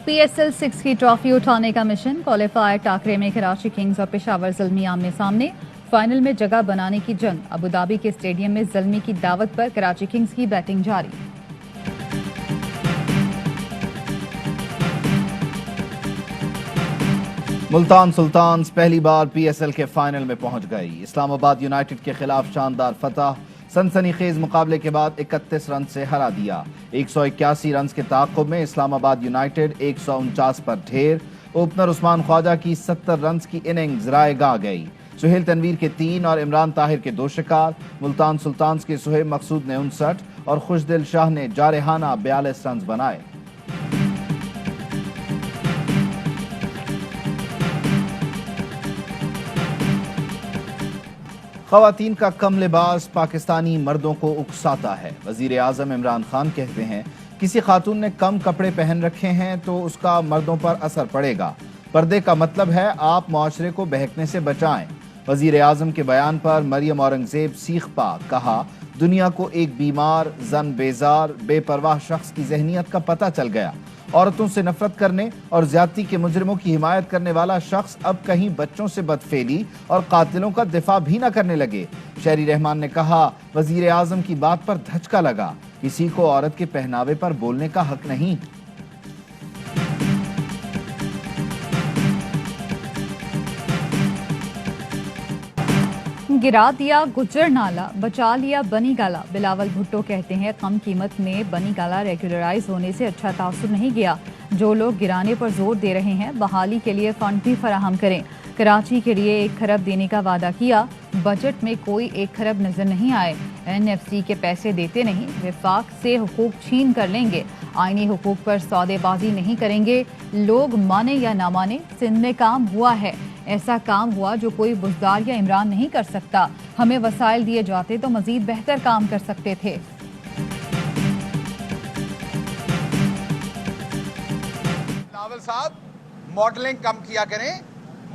PSL 6 की trophy उठाने का मिशन क्वालिफायर टाकरे में कराची किंग्स और पेशावर ज़ल्मी आमने सामने। फाइनल में जगह बनाने की जंग। अबू धाबी के स्टेडियम में ज़ल्मी की दावत पर कराची किंग्स की बैटिंग जारी। मुल्तान सुल्तान्स पहली बार PSL के फाइनल में पहुंच गई। इस्लामाबाद यूनाइटेड के खिलाफ शानदार फतह। सनसनीखेज मुकाबले के बाद 31 रन से हरा दिया। 181 रन के ताक़ुब में इस्लामाबाद यूनाइटेड 149 पर ढेर। ओपनर उस्मान ख्वाजा की 70 रन की इनिंग्स रायगा गई। सुहेल तनवीर के 3 और इमरान ताहिर के 2 शिकार। मुल्तान सुल्तान्स के सुहेब मकसूद ने 59 और खुशदिल शाह ने जारहाना 42 रन बनाए। ख़वातीन का कम लिबास पाकिस्तानी मर्दों को उकसाता है। वज़ीर आज़म इमरान खान कहते हैं किसी खातून ने कम कपड़े पहन रखे हैं तो उसका मर्दों पर असर पड़ेगा। पर्दे का मतलब है आप मुआशरे को बहकने से बचाएं। वज़ीर आज़म के बयान पर मरियम औरंगज़ेब सीख पा। कहा दुनिया को एक बीमार, जन बेजार, बेपरवाह शख्स की ज़हनियत का पता चल गया। औरतों से नफरत करने और ज्यादती के मुजरिमों की हिमायत करने वाला शख्स अब कहीं बच्चों से बदफेली और कातिलों का दिफा भी न करने लगे। शहरी रहमान ने कहा वजीर आजम की बात पर धचका लगा। किसी को औरत के पहनावे पर बोलने का हक नहीं। गिरा दिया गुज्जर नाला, बचा लिया बनी गाला। बिलावल भुट्टो कहते हैं कम कीमत में बनी गाला रेगुलराइज होने से अच्छा तासुर नहीं गया। जो लोग गिराने पर जोर दे रहे हैं बहाली के लिए फंड भी फराहम करें। कराची के लिए 1 खरब देने का वादा किया। बजट में कोई 1 खरब नजर नहीं आए। NFC के पैसे देते नहीं, विफाक से हुकूक छीन कर लेंगे। आईनी हुकूक पर सौदेबाजी नहीं करेंगे। लोग माने या ना माने, सिंध में काम हुआ है। ऐसा काम हुआ जो कोई बुज़दार या इमरान नहीं कर सकता। हमें वसाइल दिए जाते तो मजीद बेहतर काम कर सकते थे। बिलावल साहब मॉडलिंग कम किया करें,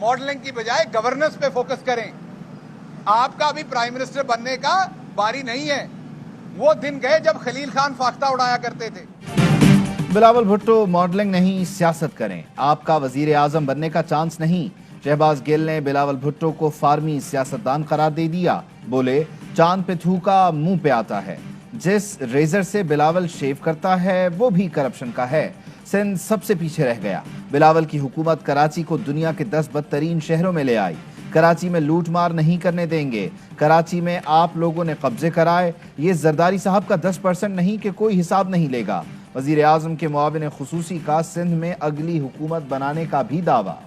मॉडलिंग की बजाय गवर्नेंस पे फोकस करें। आपका अभी प्राइम मिनिस्टर बनने का बारी नहीं है। वो दिन गए जब खलील खान फाख्ता उड़ाया करते थे। बिलावल भुट्टो मॉडलिंग नहीं सियासत करें। आपका वजीर आजम बनने का चांस नहीं। शहबाज गिल ने बिलावल भुट्टो को फार्मी सियासतदान करार दे दिया। बोले चांद पे थूका मुंह पे आता है। जिस रेजर से बिलावल शेव करता है वो भी करप्शन का है। सिंध सबसे पीछे रह गया। बिलावल की हुकूमत कराची को दुनिया के 10 बदतरीन शहरों में ले आई। कराची में लूट मार नहीं करने देंगे। कराची में आप लोगों ने कब्जे कराए। ये जरदारी साहब का 10% नहीं कि कोई हिसाब नहीं लेगा। वजीर आजम के मुआविन खुसूसी का सिंध में अगली हुकूमत बनाने का भी दावा।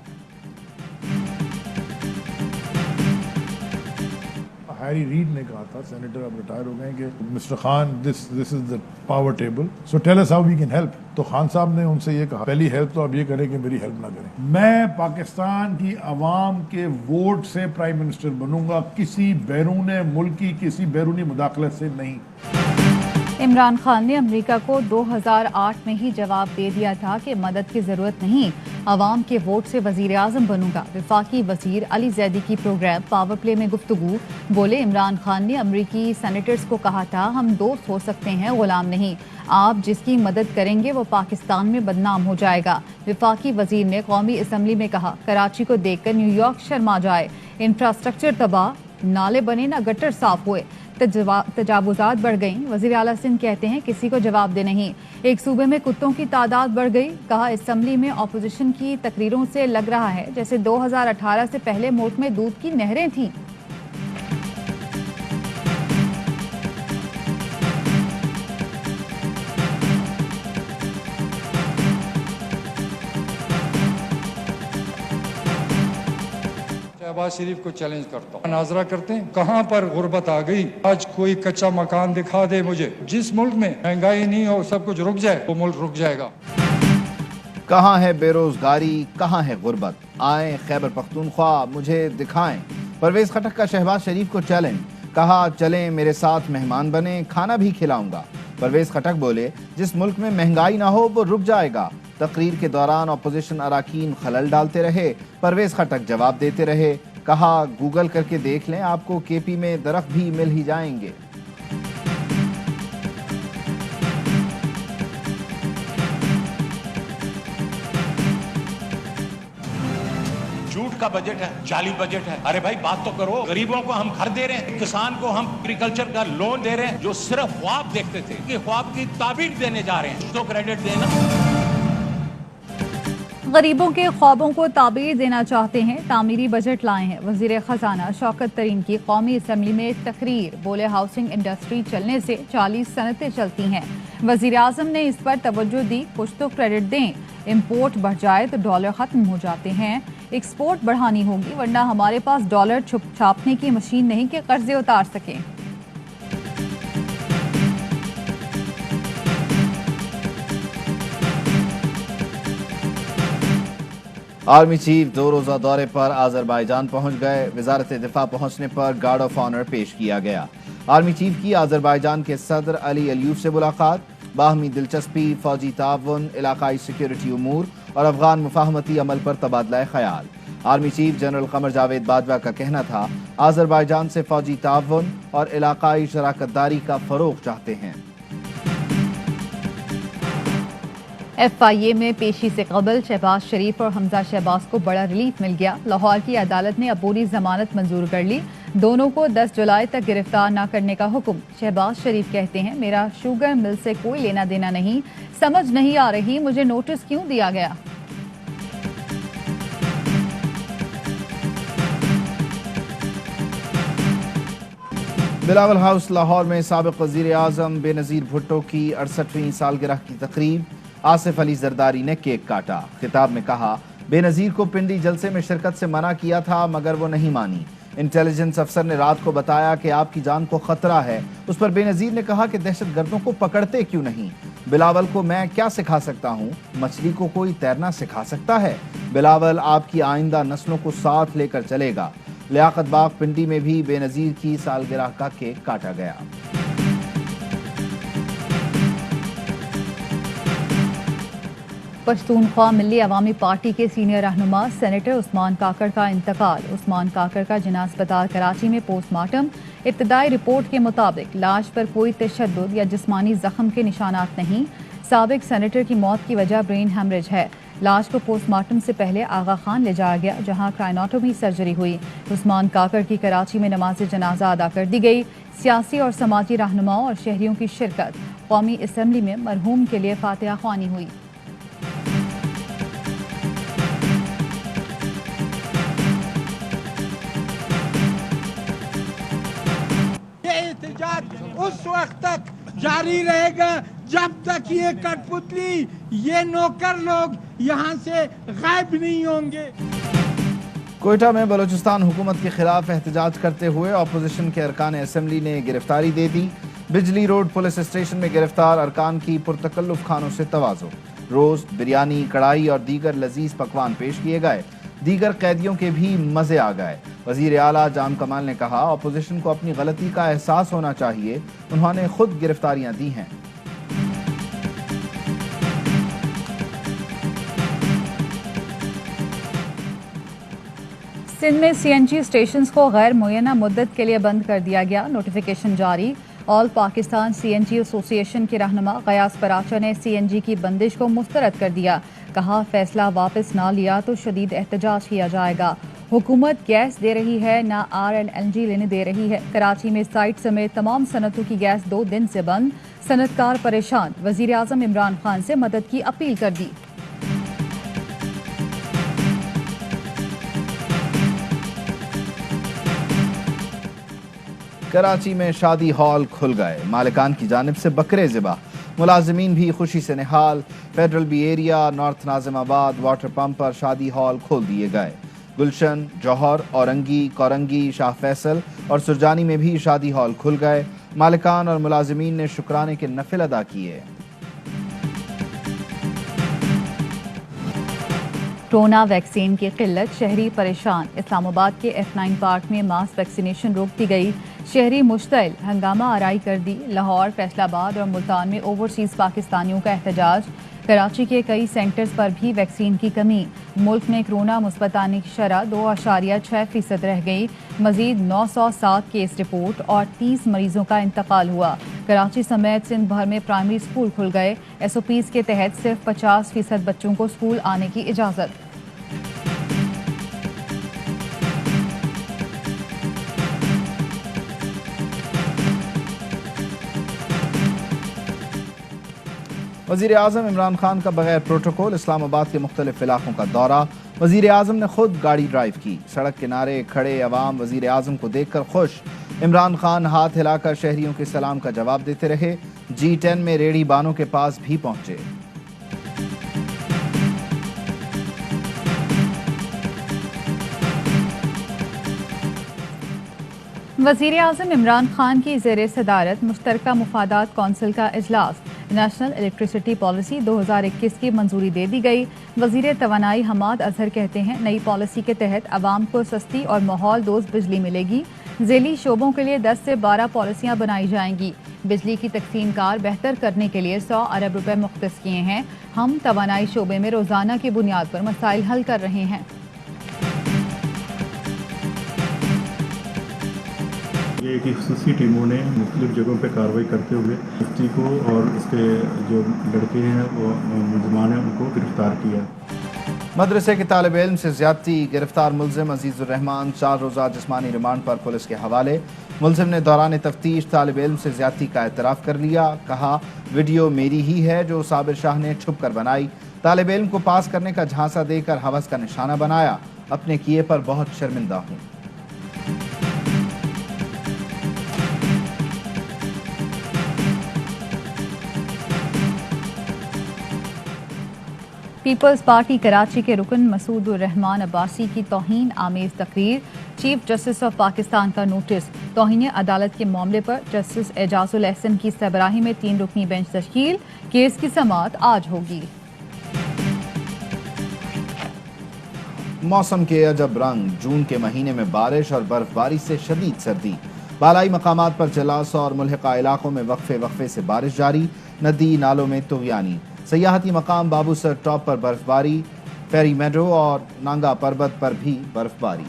हैरी रीड ने कहा था, सेनेटर अब रिटायर हो गए, कि mister Khan this is the power table, so tell us how we can help. तो खान साहब ने उनसे ये कहा पहली हेल्प तो आप ये करें कि मेरी हेल्प ना करें। मैं पाकिस्तान की आवाम के वोट से प्राइम मिनिस्टर बनूंगा, किसी बैरून मुल्क की किसी बैरूनी मुदाखलत से नहीं। इमरान खान ने अमेरिका को 2008 में ही जवाब दे दिया था कि मदद की जरूरत नहीं, अवाम के वोट से वजीर आजम बनूंगा। वफाकी वजीर अली जैदी की प्रोग्राम पावर प्ले में गुफ्तगू। बोले इमरान खान ने अमरीकी सेनेटर्स को कहा था हम दोस्त हो सकते हैं, गुलाम नहीं। आप जिसकी मदद करेंगे वो पाकिस्तान में बदनाम हो जाएगा। वफाकी वजीर ने कौमी असम्बली में कहा कराची को देखकर न्यूयॉर्क शर्मा जाए। इंफ्रास्ट्रक्चर तबाह, नाले बने ना गटर साफ हुए, तजावुजात बढ़ गईं। वज़ीर आला सिंध कहते हैं किसी को जवाब दे नहीं। एक सूबे में कुत्तों की तादाद बढ़ गई। कहा असम्बली में अपोजिशन की तकरीरों से लग रहा है जैसे 2018 से पहले मुल्क में दूध की नहरें थीं। शहबाज शरीफ को चैलेंज करता हूँ, नाजरा करते हैं कहाँ पर गुर्बत आ गई। आज कोई कच्चा मकान दिखा दे मुझे। जिस मुल्क में महंगाई नहीं हो, सब कुछ रुक जाए, वो मुल्क रुक जाएगा। कहाँ है बेरोजगारी, कहाँ है गुर्बत, आए खैबर पख्तूनख्वा मुझे दिखाएं। परवेज खटक का शहबाज शरीफ को चैलेंज। कहा चलें मेरे साथ मेहमान बने, खाना भी खिलाऊंगा। परवेज खटक बोले जिस मुल्क में महंगाई ना हो वो रुक जाएगा। तकरीर के दौरान अपोजिशन अराकीन खलल डालते रहे। परवेज खटक जवाब देते रहे। कहा गूगल करके देख लें, आपको KP में दरख्त भी मिल ही जाएंगे। फ्रूट का बजट है, जाली बजट है। अरे भाई बात तो करो, गरीबों को हम घर दे रहे हैं, किसान को हम एग्रीकल्चर का लोन दे रहे हैं, जो सिर्फ ख्वाब देखते थे कि ख्वाब की ताबीर देने जा रहे हैं, उसको क्रेडिट देना। गरीबों के ख्वाबों को ताबीर देना चाहते हैं, तामीरी बजट लाए हैं। वजीर खजाना शौकत तरीन की कौमी असम्बली में तकरीर, बोले हाउसिंग इंडस्ट्री चलने से 40 सनतें चलती हैं। वजीर आजम ने इस पर तवज्जो दी, कुछ तो क्रेडिट दें, इम्पोर्ट बढ़ जाए तो डॉलर ख़त्म हो जाते हैं, एक्सपोर्ट बढ़ानी होगी, वरना हमारे पास डॉलर छापने की मशीन नहीं कि कर्जे उतार सकें। आर्मी चीफ 2 रोज़ा दौरे पर आज़रबाईजान पहुंच गए। वजारत दिफा पहुंचने पर गार्ड ऑफ ऑनर पेश किया गया। आर्मी चीफ की आज़रबाईजान के सदर अली अलियूफ से मुलाकात, बाहमी दिलचस्पी, फौजी ताउन, इलाकाई सिक्योरिटी उमूर और अफगान मुफाहमती अमल पर तबादला ख्याल। Army chief general Qamar Javed Bajwa का कहना था, आज़रबाईजान से फौजी ताउन और इलाकाई शराकतदारी का फरोग चाहते हैं। FIA में पेशी से कबल शहबाज शरीफ और हमजा शहबाज को बड़ा रिलीफ मिल गया। लाहौर की अदालत ने अबूरी जमानत मंजूर कर ली। दोनों को 10 जुलाई तक गिरफ्तार न करने का हुक्म। शहबाज शरीफ कहते हैं, मेरा शुगर मिल से कोई लेना देना नहीं, समझ नहीं आ रही मुझे नोटिस क्यों दिया गया। बिलावल हाउस लाहौर में साबिक वजीर आजम बेनजीर भुट्टो की 68वीं सालगिरह की तकरीब, आसिफ अली जरदारी ने केक काटा। खिताब में कहा, बेनजीर को पिंडी जलसे में शिरकत से मना किया था मगर वो नहीं मानी। इंटेलिजेंस अफसर ने रात को बताया कि आपकी जान को खतरा है। उस पर बेनजीर ने कहा कि दहशतगर्दों को पकड़ते क्यों नहीं। बिलावल को मैं क्या सिखा सकता हूँ, मछली को कोई तैरना सिखा सकता है। बिलावल आपकी आइंदा नस्लों को साथ लेकर चलेगा। लियाकत बाग पिंडी में भी बेनजीर की सालगिरह का केक काटा गया। पश्तूनख्वा मिल्ली अवामी पार्टी के सीनियर रहनुमा सेनेटर उस्मान काकड़ का इंतकाल। उस्मान काकड़ का जिना अस्पताल कराची में पोस्टमार्टम। इब्तदाई रिपोर्ट के मुताबिक लाश पर कोई तशद्दुद या जिस्मानी जख्म के निशानात नहीं। साबिक सेनेटर की मौत की वजह ब्रेन हेमरेज है। लाश को पोस्टमार्टम से पहले आगा खान ले जाया गया, जहां क्राइनोटोमी सर्जरी हुई। उस्मान काकड़ की कराची में नमाज जनाजा अदा कर दी गई। सियासी और समाजी रहनुमाओं और शहरियों की शिरकत। कौमी असम्बली में मरहूम के लिए फातिहा ख्वानी हुई। उस वक्त तक जारी रहेगा जब तक ये कठपुतली, ये नौकर लोग यहाँ से गायब नहीं होंगे। कोयटा में बलूचिस्तान हुकूमत के खिलाफ एहतजाज करते हुए अपोजिशन के अरकान असम्बली ने गिरफ्तारी दे दी। बिजली रोड पुलिस स्टेशन में गिरफ्तार अरकान की पुरतकल्लुफ खानों से तवाज़ो। रोस्ट, बिरयानी, कढ़ाई और दीगर लजीज पकवान पेश किए गए। दीगर कैदियों के भी मजे आ गए। वजीर आला जाम कमाल ने कहा, अपोजिशन को अपनी गलती का एहसास होना चाहिए, उन्होंने खुद गिरफ्तारियां दी हैं। सिंध में CNG स्टेशंस को गैर मुय्यना मुद्दत के लिए बंद कर दिया गया। नोटिफिकेशन जारी। ऑल पाकिस्तान CNG एसोसिएशन के रहनुमा गयास पराचा ने CNG की बंदिश को मुस्तरद कर दिया। कहा, फैसला वापस ना लिया तो शदीद एहतजाज किया जाएगा। हुकूमत गैस दे रही है, ना RLNG लेने दे रही है। कराची में साइट समेत तमाम सनतों की गैस 2 दिन से बंद। सनतकार परेशान। वजीर आजम इमरान खान से मदद की अपील कर दी। कराची में शादी हॉल खुल गए। मालिकान की जानिब से बकरे ज़िबा। मुलाजिमीन भी खुशी से निहाल। Federal B area, north Nazimabad water pump पर शादी हॉल खोल दिए गए। गुलशन, जौहर, औरंगी, कोरंगी, शाह फैसल और सुरजानी में भी शादी हॉल खुल गए। मालिकान और मुलाजिमीन ने शुक्राने के नफिल अदा किए। कोरोना वैक्सीन की किल्लत, शहरी परेशान। इस्लामाबाद के F9 पार्क में मास वैक्सीनेशन रोक दी गई। शहरी मुश्तइल, हंगामा आराई कर दी। लाहौर, फैसलाबाद और मुल्तान में ओवरसीज पाकिस्तानियों का एहतजाज। कराची के कई सेंटर्स पर भी वैक्सीन की कमी। मुल्क में कोरोना मुस्बत आने की शरह 2.6% रह गई। मजीद 907 केस रिपोर्ट और 30 मरीजों का इंतकाल हुआ। कराची समेत सिंध भर में प्राइमरी स्कूल खुल गए। SOPs के तहत सिर्फ 50% बच्चों को स्कूल आने की इजाज़त। وزیر اعظم عمران خان کا بغیر پروٹوکول اسلام آباد کے مختلف علاقوں کا دورہ، وزیر اعظم نے خود گاڑی ڈرائیو کی، سڑک کنارے کھڑے عوام وزیر اعظم کو دیکھ کر خوش، عمران خان ہاتھ ہلا کر شہریوں کے سلام کا جواب دیتے رہے، G10 میں ریڑھی بانوں کے پاس بھی پہنچے۔ وزیر اعظم عمران خان کی زیر صدارت مشترکہ مفادات کونسل کا اجلاس، نیشنل الیکٹریسٹی پالیسی 2021 کی منظوری دے دی گئی۔ وزیر توانائی حماد اظہر کہتے ہیں نئی پالیسی کے تحت عوام کو سستی اور ماحول دوست بجلی ملے گی، ذیلی شعبوں کے لیے 10 سے 12 پالیسیاں بنائی جائیں گی، بجلی کی تقسیم کار بہتر کرنے کے لیے 100 ارب روپے مختص کیے ہیں، ہم توانائی شعبے میں روزانہ کی بنیاد پر مسائل حل کر رہے ہیں۔ یہ ایک خصوصی ٹیموں نے مختلف جگہوں پہ کارروائی کرتے ہوئے مفتی کو اور اس کے جو لڑکے ہیں وہ ملزمان ہیں ان کو گرفتار کیا۔ مدرسے کے طالب علم سے زیادتی، گرفتار ملزم عزیز الرحمان 4 روزہ جسمانی ریمانڈ پر پولیس کے حوالے۔ ملزم نے دوران تفتیش طالب علم سے زیادتی کا اعتراف کر لیا، کہا ویڈیو میری ہی ہے جو صابر شاہ نے چھپ کر بنائی، طالب علم کو پاس کرنے کا جھانسا دے کر ہوس کا نشانہ بنایا، اپنے کیے پر بہت شرمندہ ہوں۔ پیپلز پارٹی کراچی کے رکن مسعود الرحمان عباسی کی توہین آمیز تقریر، چیف جسٹس آف پاکستان کا نوٹس، توہین عدالت کے معاملے پر جسٹس اعجاز الاحسن کی سربراہی میں 3 رکنی بینچ تشکیل، کیس کی سماعت آج ہوگی۔ موسم کے عجب رنگ، جون کے مہینے میں بارش اور برف باری سے شدید سردی، بالائی مقامات پر جلاس اور ملحقہ علاقوں میں وقفے سے بارش جاری، ندی نالوں میں طغیانی، سیاحتی مقام بابو سر ٹاپ پر برف باری، فیری میڈو اور نانگا پربت پر بھی برف باری۔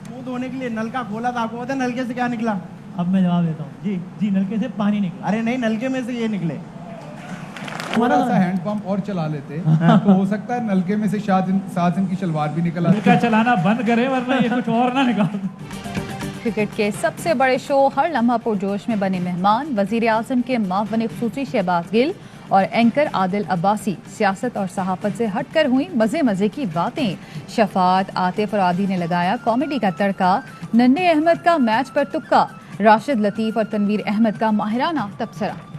منہ دھونے کے لیے نل کا کھولا تھا، آپ کو پتا نلکے سے کیا نکلا؟ اب میں جواب دیتا ہوں۔ جی نلکے سے پانی نکلا۔ ارے نہیں، نلکے میں سے یہ نکلے۔ تھوڑا سا ہینڈ پمپ اور چلا لیتے تو ہو سکتا ہے نلکے میں سے شاید ان کی شلوار بھی نکل آتی۔ نلکا چلانا بند کرے ورنہ یہ کچھ اور نہ نکال۔ کرکٹ کے سب سے بڑے شو ہر لمحہ پرجوش میں بنے مہمان، وزیر اعظم کے معاون خصوصی شہباز گل اور اینکر عادل عباسی، سیاست اور صحافت سے ہٹ کر ہوئیں مزے کی باتیں، شفاعت، عاطف اور عادی نے لگایا کامیڈی کا تڑکا، ننھے احمد کا میچ پر تکا، راشد لطیف اور تنویر احمد کا ماہرانہ تبصرہ۔